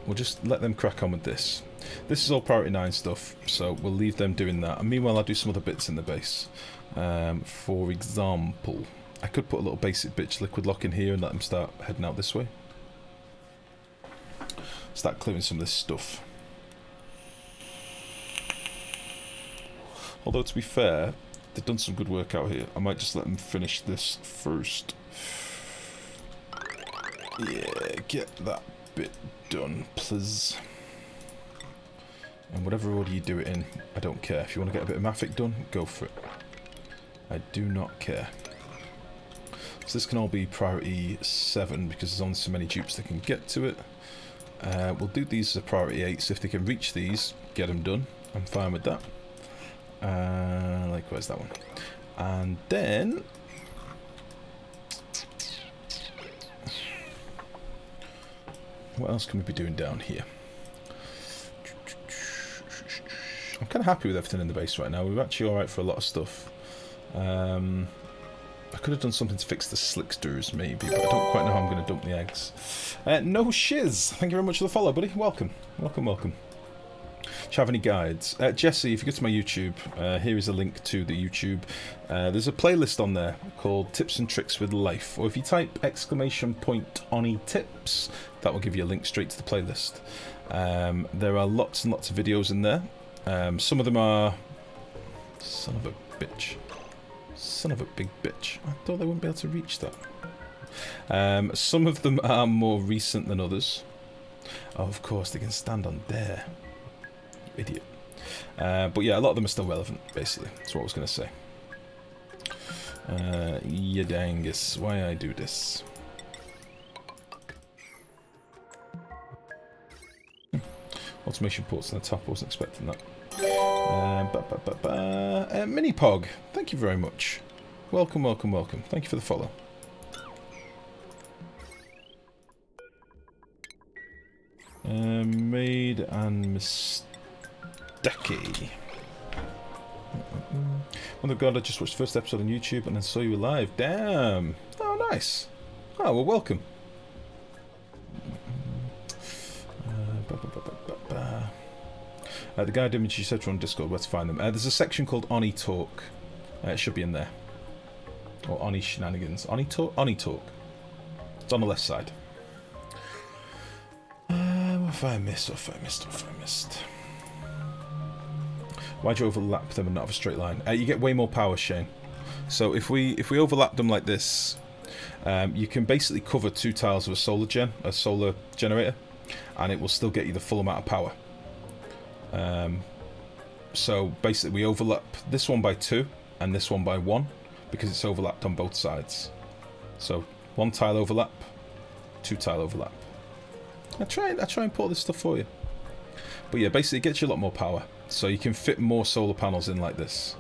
we'll just let them crack on with this. This is all priority 9 stuff, so we'll leave them doing that. And meanwhile, I'll do some other bits in the base. For example, I could put a little basic bitch liquid lock in here and let them start heading out this way. Start clearing some of this stuff. Although, to be fair, they've done some good work out here. I might just let them finish this first. Yeah, get that bit done, please. And whatever order you do it in, I don't care. If you want to get a bit of Maffic done, go for it. I do not care. So this can all be priority 7 because there's only so many dupes that can get to it. We'll do these as a priority 8, so if they can reach these, get them done. I'm fine with that. Likewise that one. And then... what else can we be doing down here? I'm kind of happy with everything in the base right now. We're actually alright for a lot of stuff. I could have done something to fix the slicksters maybe, but I don't quite know how I'm going to dump the eggs. No shiz! Thank you very much for the follow, buddy. Welcome. Welcome, welcome. Do you have any guides? Jesse, if you go to my YouTube, here is a link to the YouTube. There's a playlist on there called Tips and Tricks with Life, or if you type !Oni tips, that will give you a link straight to the playlist. There are lots and lots of videos in there. Some of them are... son of a bitch. Son of a big bitch. I thought they wouldn't be able to reach that. Some of them are more recent than others. Oh, of course, they can stand on there. Idiot. But yeah, a lot of them are still relevant, basically. That's what I was going to say. Yadangus, why I do this? Automation ports on the top, I wasn't expecting that. Mini Pog, thank you very much. Welcome, welcome, welcome. Thank you for the follow. Made and Mistake. Wonder God, I just watched the first episode on YouTube and then saw you live. Damn. Oh, nice. Oh, well, welcome. The guide image you said to on Discord, where to find them. There's a section called Oni Talk. It should be in there. Or Oni Shenanigans. Oni Talk? Oni Talk. It's on the left side. What have I missed? What have I missed? What have I missed? Why'd you overlap them and not have a straight line? You get way more power, Shane. So if we overlap them like this, you can basically cover 2 tiles of a solar generator, and it will still get you the full amount of power. So basically we overlap this one by 2 and this one by 1 because it's overlapped on both sides. So 1 tile overlap, 2 tile overlap. I try and put all this stuff for you. But yeah, basically it gets you a lot more power. So you can fit more solar panels in like this.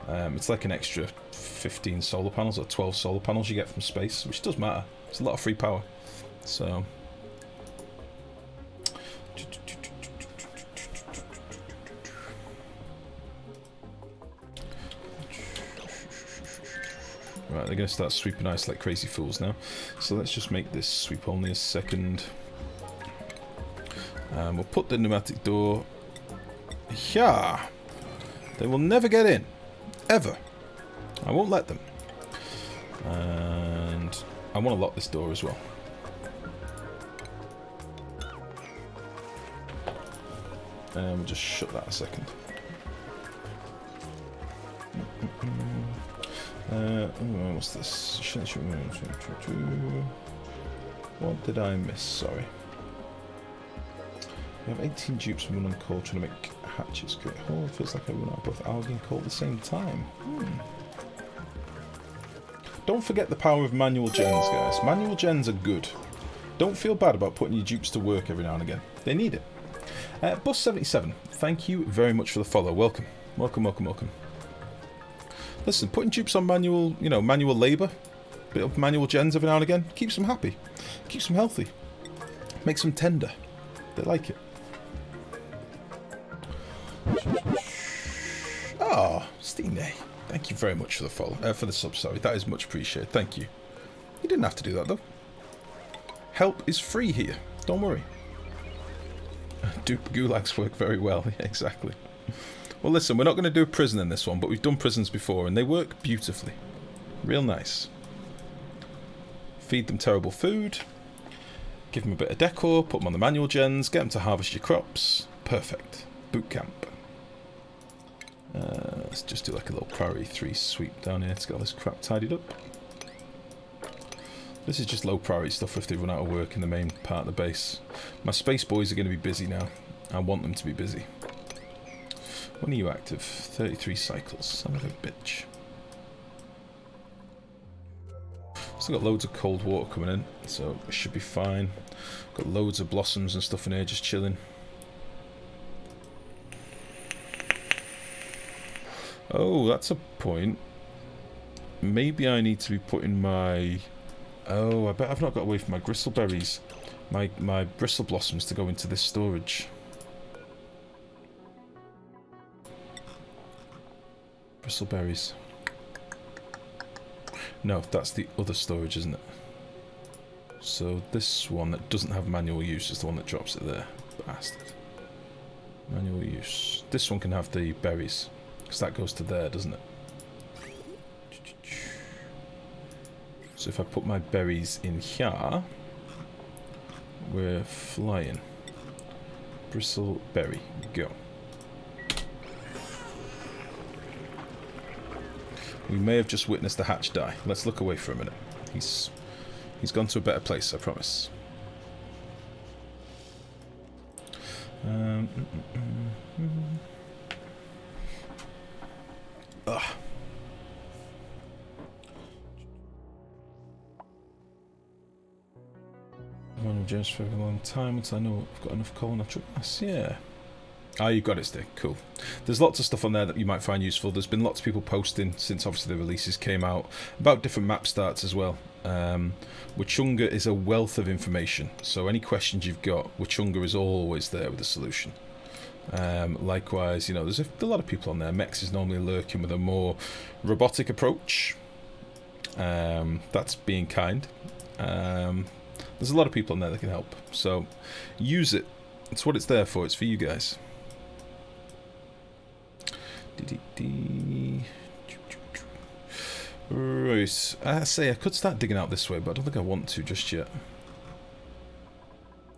It's like an extra 15 solar panels or 12 solar panels you get from space, which does matter. It's a lot of free power. So right, they're going to start sweeping ice like crazy fools now. So let's just make this sweep only a second. We'll put the pneumatic door. Yeah, they will never get in, ever. I won't let them. And I want to lock this door as well. And we'll just shut that a second. What's this? What did I miss? Sorry. We have 18 dupes from one on coal trying to make hatches. Great hole. Feels like I run out of both algae and coal at the same time. Don't forget the power of manual gens, guys. Manual gens are good. Don't feel bad about putting your dupes to work every now and again. They need it. Bus77, thank you very much for the follow. Welcome. Welcome, welcome, welcome. Listen, putting dupes on manual, manual labour, bit of manual gens every now and again, keeps them happy. Keeps them healthy. Makes them tender. They like it. Ah, Stine, thank you very much for the follow, for the sub. Sorry, that is much appreciated. Thank you. You didn't have to do that though. Help is free here. Don't worry. Dupe gulags work very well. Yeah, exactly. Well, listen, we're not going to do a prison in this one, but we've done prisons before, and they work beautifully. Real nice. Feed them terrible food. Give them a bit of decor. Put them on the manual gens. Get them to harvest your crops. Perfect. Boot camp. Let's just do like a little priority 3 sweep down here to get all this crap tidied up. This is just low priority stuff if they run out of work in the main part of the base. My space boys are going to be busy now. I want them to be busy. When are you active? 33 cycles. Son of a bitch. Still got loads of cold water coming in, so it should be fine. Got loads of blossoms and stuff in here just chilling. Oh, that's a point. Maybe I need to be putting my... Oh, I bet I've not got away from my gristleberries. My bristle blossoms to go into this storage. Bristleberries. No, that's the other storage, isn't it? So this one that doesn't have manual use is the one that drops it there. Bastard. Manual use. This one can have the berries. Because that goes to there, doesn't it? So if I put my berries in here, we're flying. Bristleberry, go. We may have just witnessed the hatch die. Let's look away for a minute. He's gone to a better place, I promise. Ugh. I've been just for a long time until I know I've got enough coal and natural gas. Yeah. Ah, you got it, Stick. Cool. There's lots of stuff on there that you might find useful. There's been lots of people posting since obviously the releases came out about different map starts as well. Wachunga is a wealth of information, so any questions you've got, Wachunga is always there with a solution. Likewise, there's a lot of people on there. Mex is normally lurking with a more robotic approach. That's being kind. There's a lot of people on there that can help, so use it. It's what it's there for. It's for you guys. Right. I say I could start digging out this way, but I don't think I want to just yet.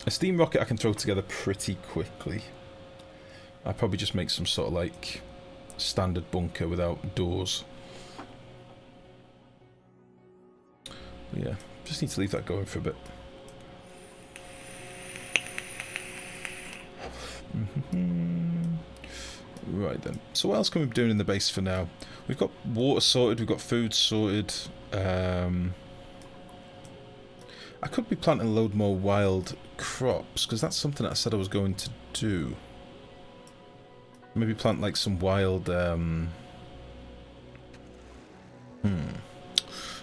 A steam rocket I can throw together pretty quickly. I'd probably just make some sort of like standard bunker without doors. But yeah, just need to leave that going for a bit. Right then. So what else can we be doing in the base for now? We've got water sorted, we've got food sorted. I could be planting a load more wild crops, because that's something that I said I was going to do. Maybe plant like some wild,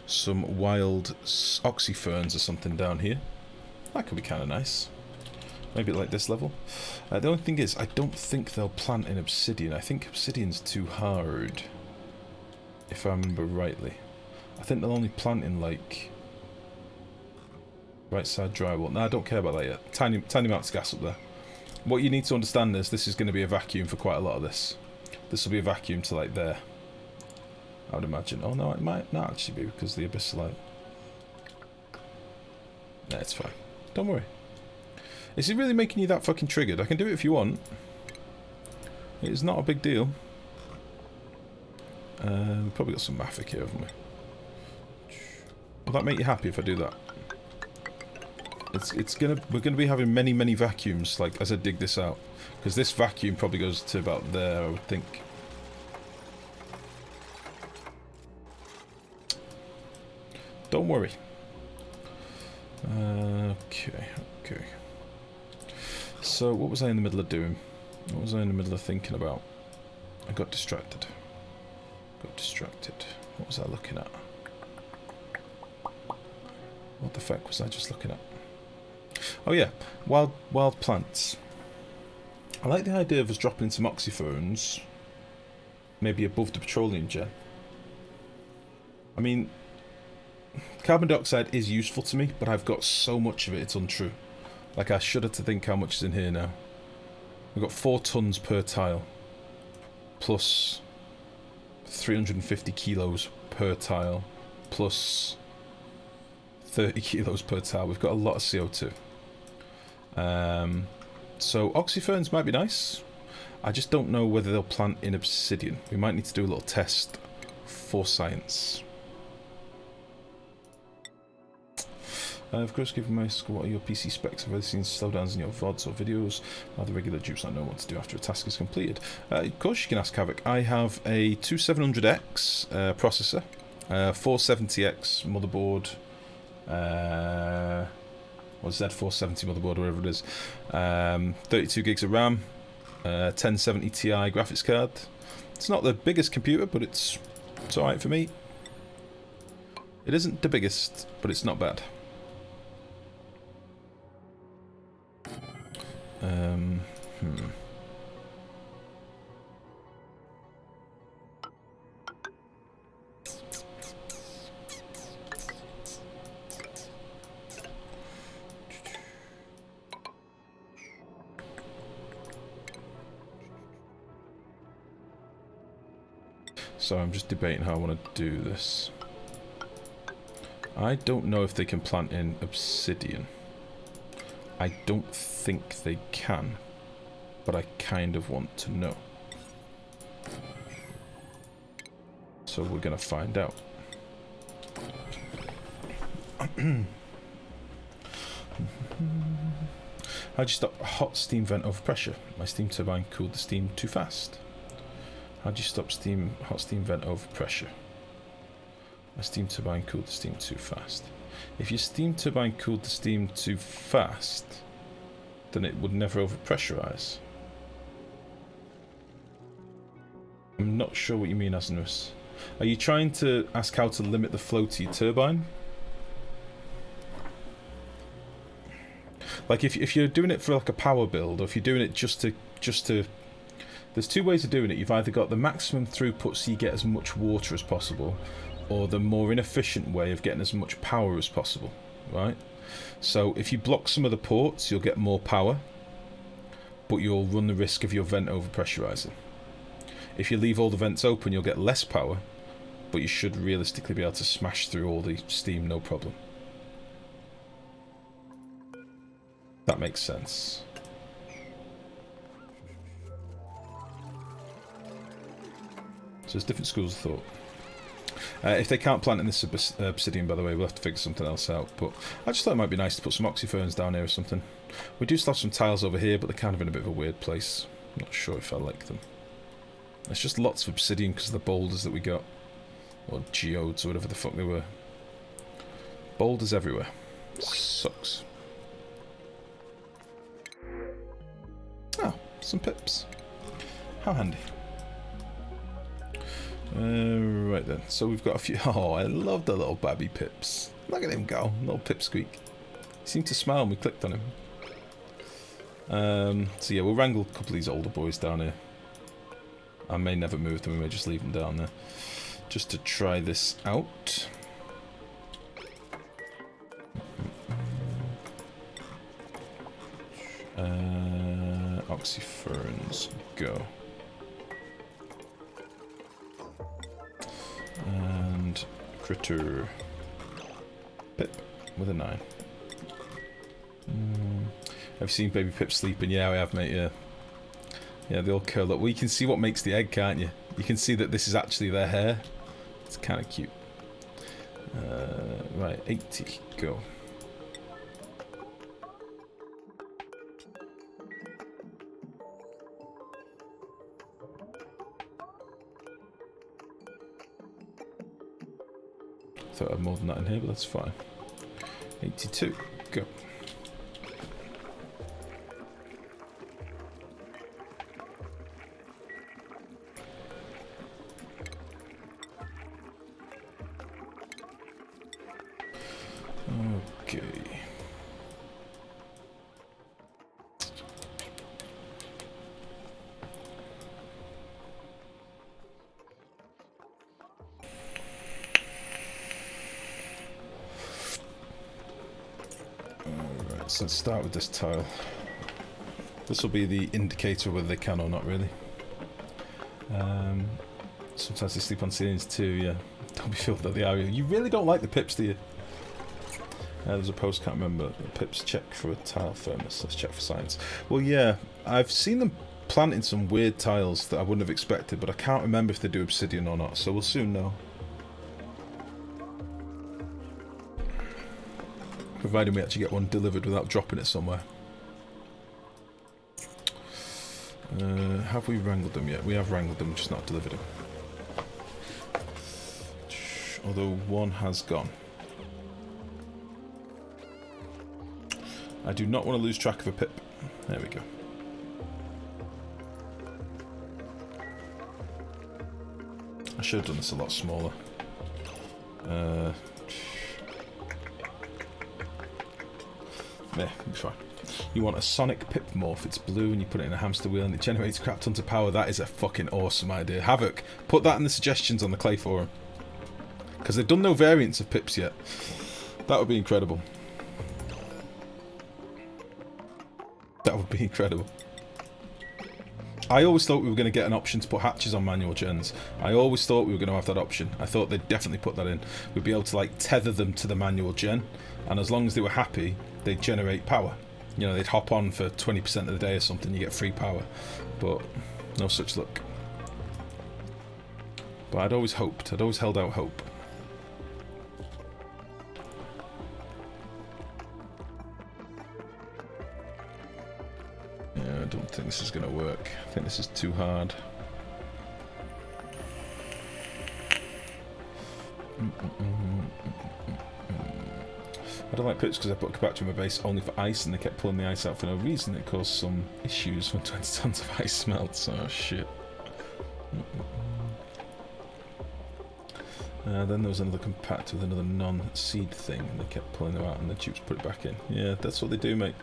some wild oxyferns or something down here. That could be kind of nice. Maybe like this level. The only thing is, I don't think they'll plant in obsidian. I think obsidian's too hard, if I remember rightly. I think they'll only plant in like right side drywall. No, I don't care about that yet. Tiny amounts of gas up there. What you need to understand is this is going to be a vacuum for quite a lot of this. This will be a vacuum to like there, I would imagine. Oh no, it might not actually be because the abyss light. Nah, it's fine. Don't worry. Is it really making you that fucking triggered? I can do it if you want. It's not a big deal. We've probably got some Maffic here, haven't we? Will that make you happy if I do that? We're gonna be having many vacuums like as I dig this out, because this vacuum probably goes to about there, I would think. Don't worry. Okay. So what was I in the middle of doing? What was I in the middle of thinking about? I got distracted. What was I looking at? What the fuck was I just looking at? Oh yeah, wild plants. I like the idea of us dropping some oxyferns, maybe above the petroleum gen. I mean, carbon dioxide is useful to me, but I've got so much of it, it's untrue. Like, I shudder to think how much is in here now. We've got 4 tons per tile, plus 350 kilos per tile, plus 30 kilos per tile. We've got a lot of CO2. So oxyferns might be nice. I just don't know whether they'll plant in obsidian. We might need to do a little test for science. Of course, given my what are your PC specs? I've really seen slowdowns in your VODs or videos. Are the regular dupes not know what to do after a task is completed? Of course, you can ask Havoc. I have a 2700X processor, 470X motherboard, or Z470 motherboard, whatever it is, 32 gigs of RAM, 1070 Ti graphics card. It's not the biggest computer, but it's alright for me. It isn't the biggest, but it's not bad. So I'm just debating how I want to do this. I don't know if they can plant in obsidian. I don't think they can, but I kind of want to know. So we're going to find out. How'd you stop a hot steam vent over pressure? My steam turbine cooled the steam too fast. How'd you stop hot steam vent over pressure? My steam turbine cooled the steam too fast. If your steam turbine cooled the steam too fast, then it would never overpressurize. I'm not sure what you mean, Asnus. Are you trying to ask how to limit the flow to your turbine? Like if you're doing it for like a power build, or if you're doing it just to there's two ways of doing it. You've either got the maximum throughput so you get as much water as possible, or the more inefficient way of getting as much power as possible, right? So if you block some of the ports, you'll get more power. but you'll run the risk of your vent overpressurizing. If you leave all the vents open, you'll get less power, but you should realistically be able to smash through all the steam no problem. That makes sense. So there's different schools of thought. If they can't plant in this obsidian, by the way, we'll have to figure something else out. But I just thought it might be nice to put some oxyferns down here or something. We do still have some tiles over here, but they're kind of in a bit of a weird place. I'm not sure if I like them. There's just lots of obsidian because of the boulders that we got. Or geodes or whatever the fuck they were. Boulders everywhere. Sucks. Oh, some pips. How handy. Right then, so we've got a few. Oh, I love the little babby pips. Look at him go, little pipsqueak. He seemed to smile when we clicked on him. So yeah, we'll wrangle a couple of these older boys down here. I may never move them, we may just leave them down there. Just to try this out. Oxyferns, go. And critter pip with a 9. I've seen baby pips sleeping. Yeah, I have, mate. Yeah, yeah, they all curl up. Well, you can see what makes the egg, can't you? You can see that this is actually their hair. It's kind of cute. Right, 80, go. Thought I had more than that in here, but that's fine. 82, go. Okay. Alright, so let's start with this tile. This will be the indicator whether they can or not, really. Sometimes they sleep on ceilings too, yeah. Don't be filled that they are. You really don't like the pips, do you? There's a post, can't remember. Pips check for a tile firmness. Let's check for science. Well, yeah, I've seen them planting some weird tiles that I wouldn't have expected, but I can't remember if they do obsidian or not, so we'll soon know. Providing we actually get one delivered without dropping it somewhere. Have we wrangled them yet? We have wrangled them, just not delivered them. Although one has gone. I do not want to lose track of a pip. There we go. I should have done this a lot smaller. Yeah, it'll be fine. You want a sonic pip morph. It's blue and you put it in a hamster wheel and it generates crap tons of power. That is a fucking awesome idea. Havoc, put that in the suggestions on the Klei forum. Because they've done no variants of pips yet. That would be incredible. That would be incredible. I always thought we were going to get an option to put hatches on manual gens. I always thought we were going to have that option. I thought they'd definitely put that in. We'd be able to like tether them to the manual gen, and as long as they were happy, they'd generate power. You know, they'd hop on for 20% of the day or something, you get free power. But no such luck. But I'd always hoped, I'd always held out hope. Yeah, I don't think this is going to work. I think this is too hard. I don't like pips because I put a capactor in my base only for ice and they kept pulling the ice out for no reason. It caused some issues when 20 tons of ice melts. Oh shit. Then there was another compactor with another non-seed thing and they kept pulling them out and the tubes put it back in. Yeah, that's what they do, mate.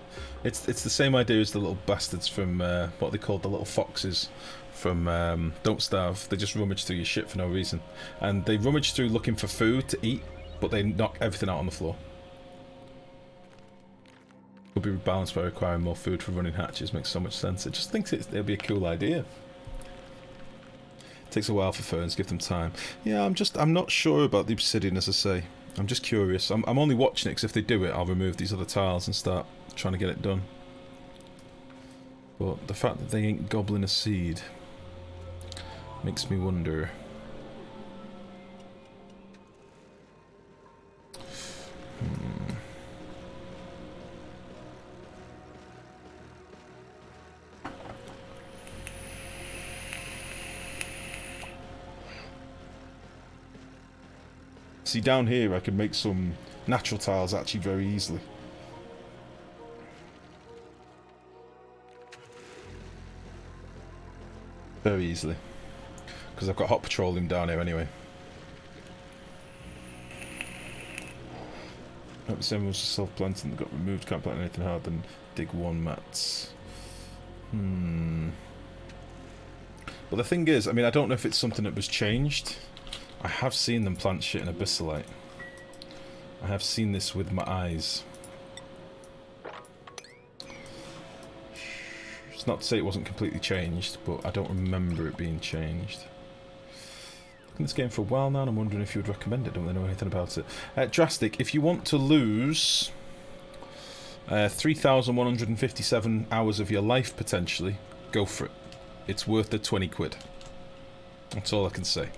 It's the same idea as the little bastards from what they called the little foxes from Don't Starve. They just rummage through your shit for no reason. And they rummage through looking for food to eat, but they knock everything out on the floor. Will be balanced by requiring more food for running hatches. Makes so much sense. It just thinks it'll be a cool idea. Takes a while for ferns, give them time. Yeah, I'm not sure about the obsidian, as I say. I'm just curious. I'm only watching it because if they do it, I'll remove these other tiles and start trying to get it done. But the fact that they ain't gobbling a seed makes me wonder. See, down here I can make some natural tiles actually very easily. Very easily. Because I've got hot petroleum down here anyway. Hope the same was self-planting that got removed. Can't plant anything hard than dig 1 mats. But the thing is, I mean, I don't know if it's something that was changed. I have seen them plant shit in abyssalite. I have seen this with my eyes. It's not to say it wasn't completely changed, but I don't remember it being changed. I've been in this game for a while now, and I'm wondering if you would recommend it. Don't really know anything about it. Drastic, if you want to lose 3,157 hours of your life, potentially, go for it. It's worth the 20 quid. That's all I can say.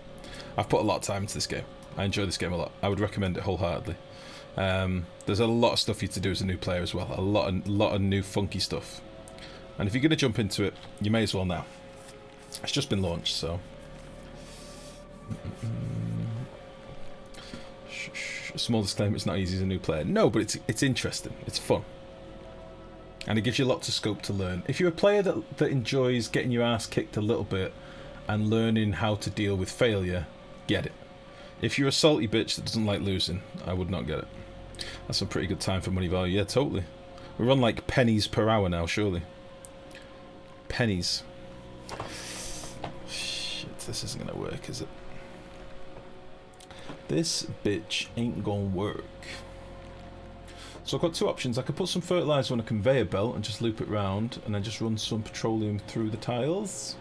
I've put a lot of time into this game. I enjoy this game a lot. I would recommend it wholeheartedly. There's a lot of stuff for you to do as a new player as well. A lot of new funky stuff. And if you're going to jump into it, you may as well now. It's just been launched, so... Small disclaimer, it's not easy as a new player. No, but it's interesting. It's fun. And it gives you lots of scope to learn. If you're a player that enjoys getting your ass kicked a little bit and learning how to deal with failure, get it. If you're a salty bitch that doesn't like losing, I would not get it. That's a pretty good time for money value. Yeah, totally. We're on like pennies per hour now, surely. Pennies. Shit, this isn't gonna work, is it? This bitch ain't gonna work. So I've got two options. I could put some fertilizer on a conveyor belt and just loop it round, and then just run some petroleum through the tiles.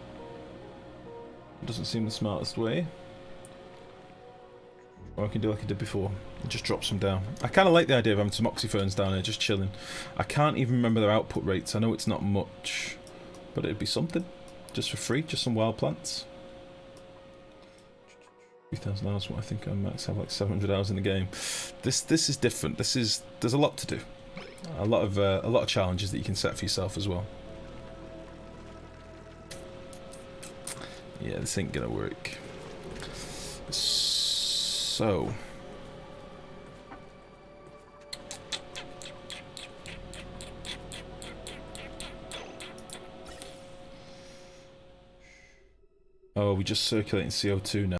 It doesn't seem the smartest way. Or I can do like I did before and just drop some down. I kind of like the idea of having some oxyferns down here just chilling. I can't even remember their output rates. I know it's not much, but it'd be something. Just for free, just some wild plants. 3,000 hours, what I think I max have like 700 hours in the game. This is different. There's a lot to do. A lot of challenges that you can set for yourself as well. Yeah, this ain't gonna work. So oh, we're just circulating CO2 now.